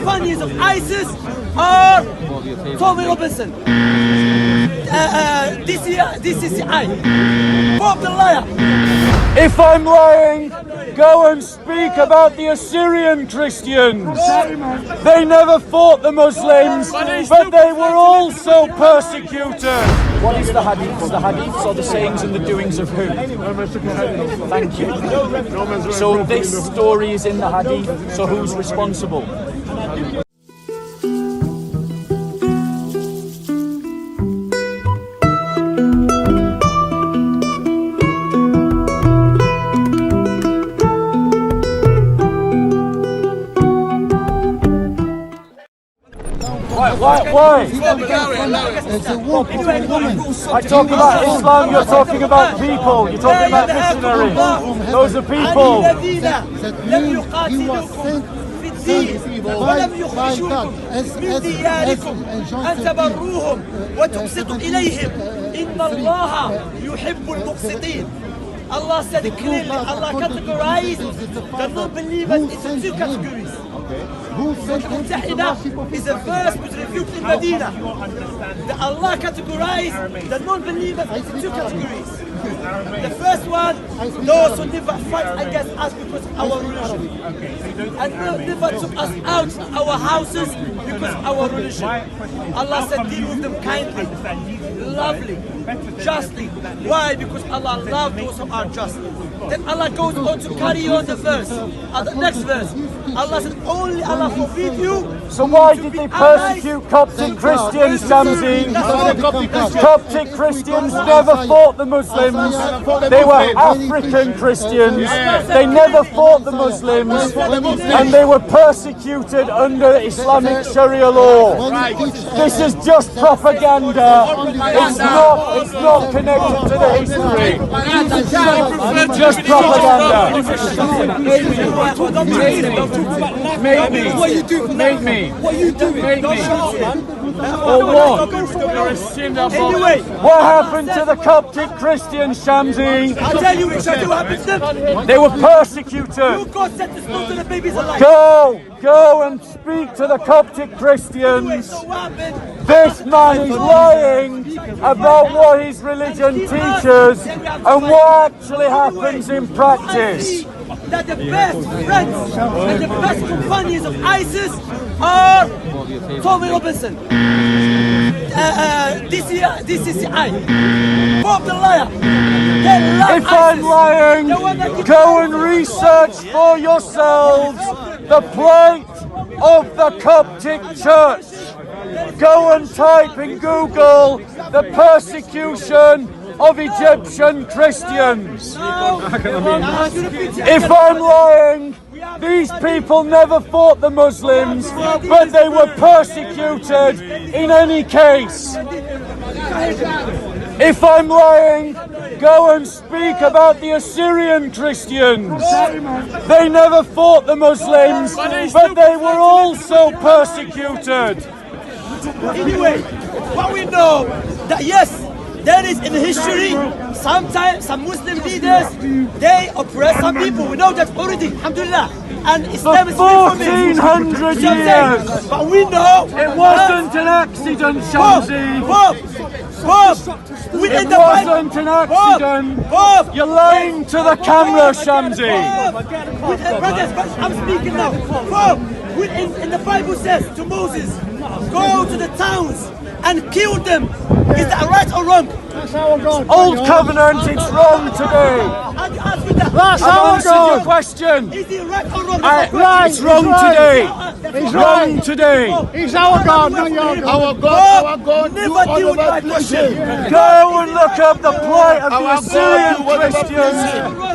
companions of ISIS are Tommy Robinson, DCI, Bob the liar. If I'm lying, go and speak about the Assyrian Christians. They never fought the Muslims, but they were also persecuted. What is the hadith? The hadiths are the sayings and the doings of who? Thank you. So this story is in the hadith, so who's responsible? Why? It's a war for women. I talk about Islam, you're talking about people. You're talking about missionaries. Those are people. That he was sent by God as أن تبروهم وتقسطوا إليهم إن الله يحب المقسطين. Allah said clearly, Allah categorized the non-believers into two categories. Al-Mutahida is a verse which refuted in Medina. The Allah categorized the non-believers into two categories. The first one, those who never fight against us because of our religion, and never took us out of our houses because of our religion. Allah said, deal with them kindly, lovely, justly. Why? Because Allah loves those who are just. Then Allah goes on to carry on the verse. The next verse, Allah said, only Allah forbid you. So why did they persecute Coptic Christians, Shamsi? Coptic Christians never fought the Muslims. They were African Christians. They never fought the Muslims, and they were persecuted under Islamic Sharia law. This is just propaganda. It's not connected to the history. Just propaganda. Make me. What you doing? Or what? Anyway, What happened to the Coptic Christians, Shamsi? I'll tell you exactly what happened to them. They were persecuted. God said to slaughter the babies alive. Go and speak to the Coptic Christians. So what happened? This man is lying about what his religion teaches and what actually happens in practice. That the best friends and the best companions of ISIS are Tommy Robinson, DCI, Bob the liar. If I'm lying, go and research for yourselves the plight of the Coptic Church. Go and type in Google the persecution of Egyptian Christians. If I'm lying, these people never fought the Muslims, but they were persecuted in any case. If I'm lying, go and speak about the Assyrian Christians. They never fought the Muslims, but they were also persecuted. Anyway, what we know that yes, there is in history sometimes some Muslim leaders they oppress some people. We know that already, alhamdulillah. And Islam is 1400 years. But we know It wasn't an accident, Shamsi. Bob, It wasn't an accident. Bob, You're lying to the camera, Shamsi. Brothers, I'm speaking now. Bob, in the Bible says to Moses, go to the towns and kill them. Is that right or wrong? Old covenant, it's wrong today. That's I've answered your question. Is it right or wrong? It's wrong today. It's wrong today. He's our God, not your God. Our God, never deal with my question. Go and look up the plight of the Assyrian Christians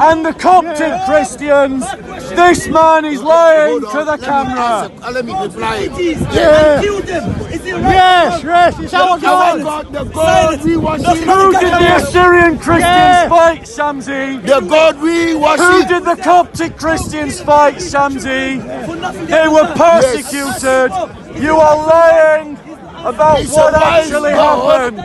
and the Coptic Christians. This man is lying to the camera. Let me reply. Yeah. Kill them. Is it right? Yes, it's our God. The God we worship. Who did the Assyrian Christians fight, Shamsi? The God we Who worship. did the Coptic Christians fight, Shamsi? They were persecuted. You are lying about what actually happened.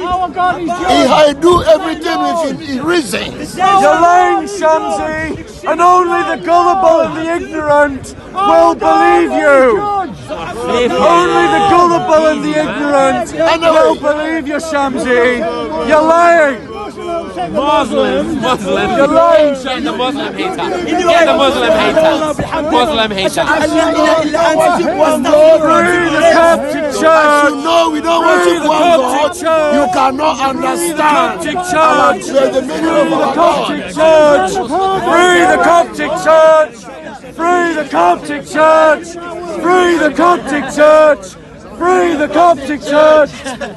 Our God is I do everything with his reason. You're lying, Shamsi, and only the gullible and the ignorant will believe you. If only the gullible and the ignorant don't believe you, Shamsi. You're lying. Muslims. You're lying. Get the Muslim hater. Get the Muslim hater. Muslim hater. Free the Coptic Church. You know we don't worship one God. Church. You cannot understand. Coptic Church. The meaning of our Coptic God. Church. Free the Coptic Church. Free the Coptic Church. Free the Coptic Church. Free the Coptic Church.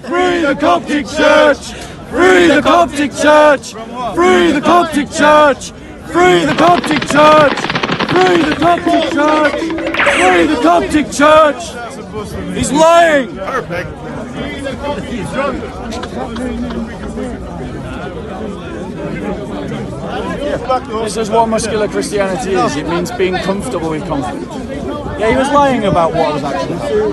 Free the Coptic Church. Free the Coptic Church. Free the Coptic Church. Free the Coptic Church. Free the Coptic Church. Free the Coptic Church. He's lying. This is what muscular Christianity is. It means being comfortable with conflict. Yeah, he was lying about what was actually happening.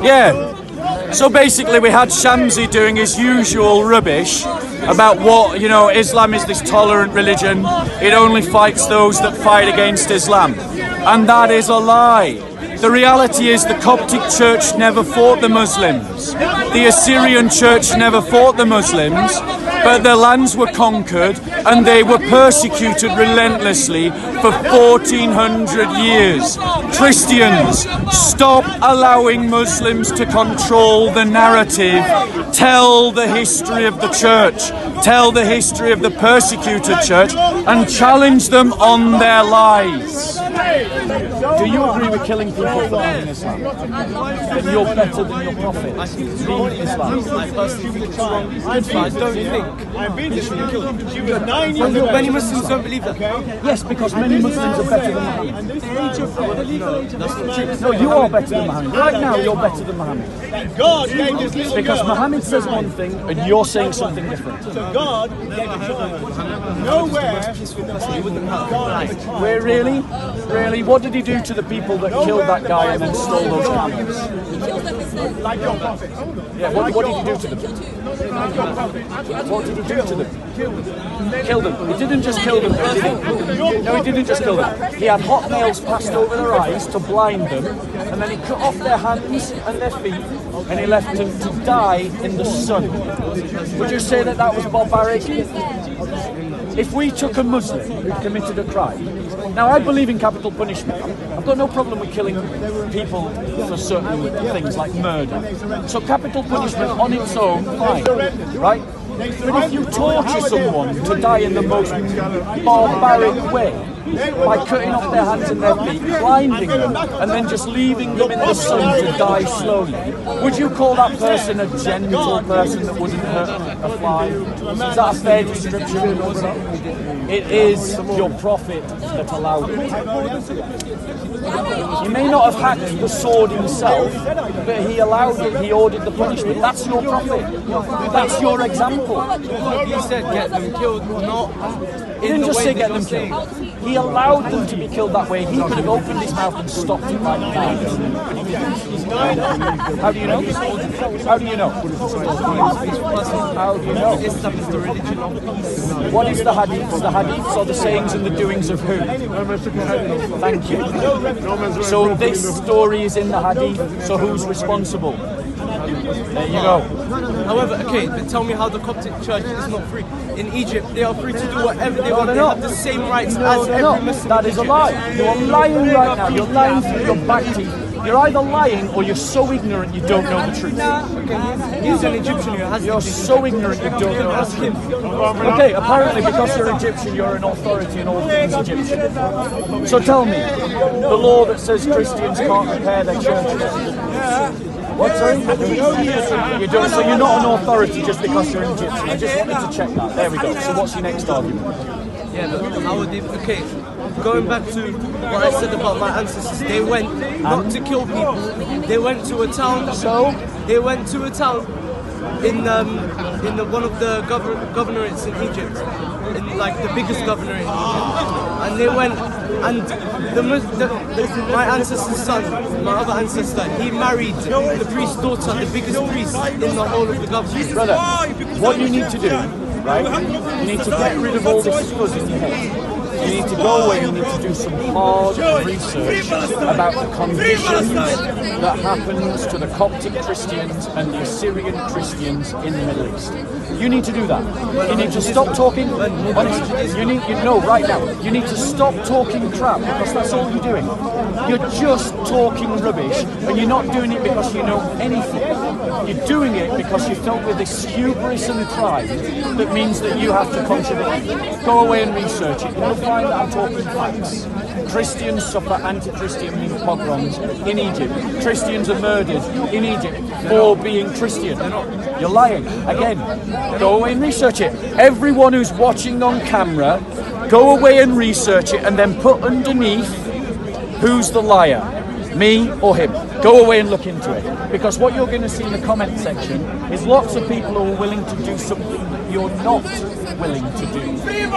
Yeah. So basically we had Shamsi doing his usual rubbish about what, you know, Islam is this tolerant religion. It only fights those that fight against Islam. And that is a lie. The reality is the Coptic Church never fought the Muslims. The Assyrian Church never fought the Muslims, but their lands were conquered and they were persecuted relentlessly for 1400 years. Christians, stop allowing Muslims to control the narrative. Tell the history of the church. Tell the history of the persecuted church and challenge them on their lies. Do you agree with killing people for being Islam? That you're better than your prophet? Being Islam? I personally think it's wrong. I don't think they should be killed. Many Muslims don't believe that. Yes, because many Muslims are better than Muhammad. No, you are better than Muhammad. Right now, you're better than Muhammad. Because Muhammad says one thing and you're saying something different. God nowhere. Where really? Really? What did he do to the people that killed that guy and then stole those camels? Like your prophet. Yeah, what did he do to them? What did he do to them? Killed them. He didn't just kill them, did he? No, he didn't just kill them. He had hot nails passed over their eyes to blind them, and then he cut off their hands and their feet, and he left them to die in the sun. Would you say that that was barbaric? If we took a Muslim who committed a crime, now I believe in capital punishment. I've got no problem with killing people for certain things like murder. So capital punishment on its own, fine, right? But if you torture someone to die in the most barbaric way, by cutting off their hands and their feet, blinding them, and then just leaving them in the sun to die slowly, would you call that person a gentle person that wouldn't hurt a fly? Is that a fair description? It is your prophet that allowed it. He may not have hacked the sword himself, but he allowed it, he ordered the punishment. That's your prophet. That's your example. He said get them killed, not He didn't just say get them killed. He allowed them to be killed that way. He could have opened his mouth and stopped it right now. How do you know? How do you know? How do you know? Islam is the religion of peace. What is the hadiths? The hadiths are the sayings and the doings of who? Thank you. So this story is in the hadith, so who's responsible? There you go. However, okay, but tell me how the Coptic Church is not free. In Egypt, they are free to do whatever they want. They have the same rights as every Muslim. That is a lie. You are lying right now. You're lying through your back teeth. You're either lying or you're so ignorant you don't know the truth. Okay, he's an Egyptian who has You're so ignorant you don't know the truth. Okay, apparently because you're Egyptian, you're an authority in all things Egyptian. So tell me, the law that says Christians can't repair their churches. What, sorry? You don't, so you're not an authority just because you're Egyptian. I just wanted to check that. There we go. So what's your next argument? Yeah, but how would they... Okay, going back to what I said about my ancestors, they went not to kill people. They went to a town... So? They went to a town in one of the governorates in Egypt. In, like, the biggest governorate in Egypt. And they went... And my ancestor's son, my other ancestor, he married the priest's daughter, the biggest priest in the whole of the government. Brother, what you need to do right? You need to get rid of all this fuzz in your head. You need to go away and you need to do some hard research about the conditions that happens to the Coptic Christians and the Assyrian Christians in the Middle East. You need to do that. You need to stop talking. Honestly, you know right now. You need to stop talking crap because that's all you're doing. You're just talking rubbish, and you're not doing it because you know anything. You're doing it because you're filled with this hubris and pride that means that you have to contradict it. Go away and research it. You'll find that I'm talking facts. Christians suffer anti-Christian pogroms in Egypt. Christians are murdered in Egypt for being Christian. You're lying. Again, go away and research it. Everyone who's watching on camera, go away and research it and then put underneath who's the liar, me or him. Go away and look into it. Because what you're going to see in the comment section is lots of people who are willing to do something that you're not willing to do,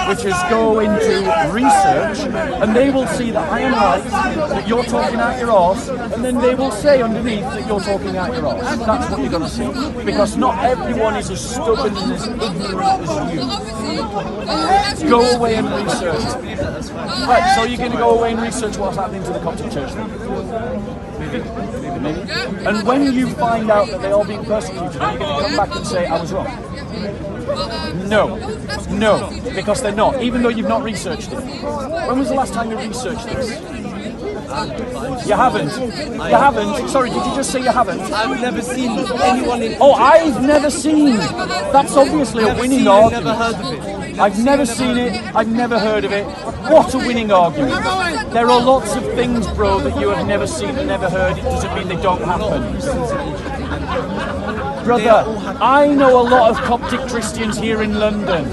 which is go into research, and they will see that I am right, that you're talking out your arse, and then they will say underneath that you're talking out your arse. That's what you're going to see. Because not everyone is as stubborn and as ignorant as you. Go away and research it. Right, so you're going to go away and research what's happening to the Coptic Church then? Maybe. And when you find out that they are being persecuted, are you going to come back and say, I was wrong? No, because they're not, even though you've not researched it. When was the last time you researched this? You haven't? Sorry, did you just say you haven't? I've never seen anyone in... Oh, I've never seen. That's obviously a winning argument. Never heard of it. I've never seen it, I've never heard of it. What a winning argument. There are lots of things, bro, that you have never seen and never heard. It doesn't mean they don't happen. Brother, I know a lot of Coptic Christians here in London,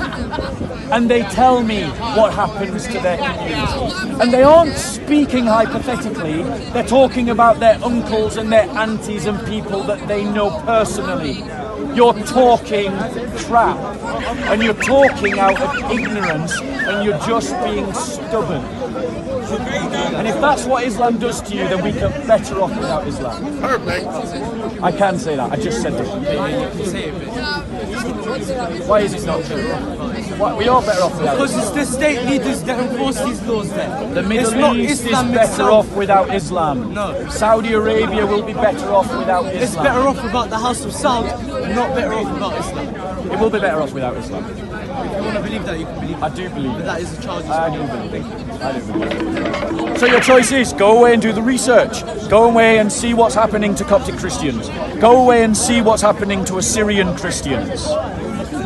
and they tell me what happens to their community. And they aren't speaking hypothetically, they're talking about their uncles and their aunties and people that they know personally. You're talking crap, and you're talking out of ignorance, and you're just being stubborn. And if that's what Islam does to you, then we are better off without Islam. Perfect. I can say that, I just said it. Why is it not true? Why? We are better off without Islam. Because it's the state leaders that enforce these laws there. The Middle East is better off without Islam. No. Saudi Arabia will be better off without Islam. It's better off without the House of Saud, not better off without Islam. It will be better off without Islam. If you want to believe that, you can believe it. I do believe But it. that is the charge. I do believe it. I do believe it. So your choice is go away and do the research. Go away and see what's happening to Coptic Christians. Go away and see what's happening to Assyrian Christians.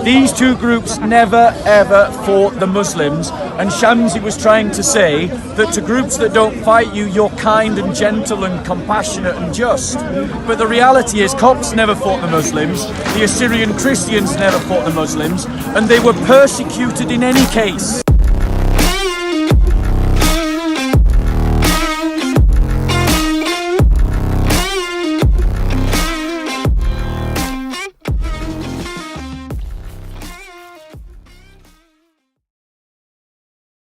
These two groups never ever fought the Muslims, and Shamsi was trying to say that to groups that don't fight you, you're kind and gentle and compassionate and just. But the reality is Copts never fought the Muslims, the Assyrian Christians never fought the Muslims, and they were persecuted in any case.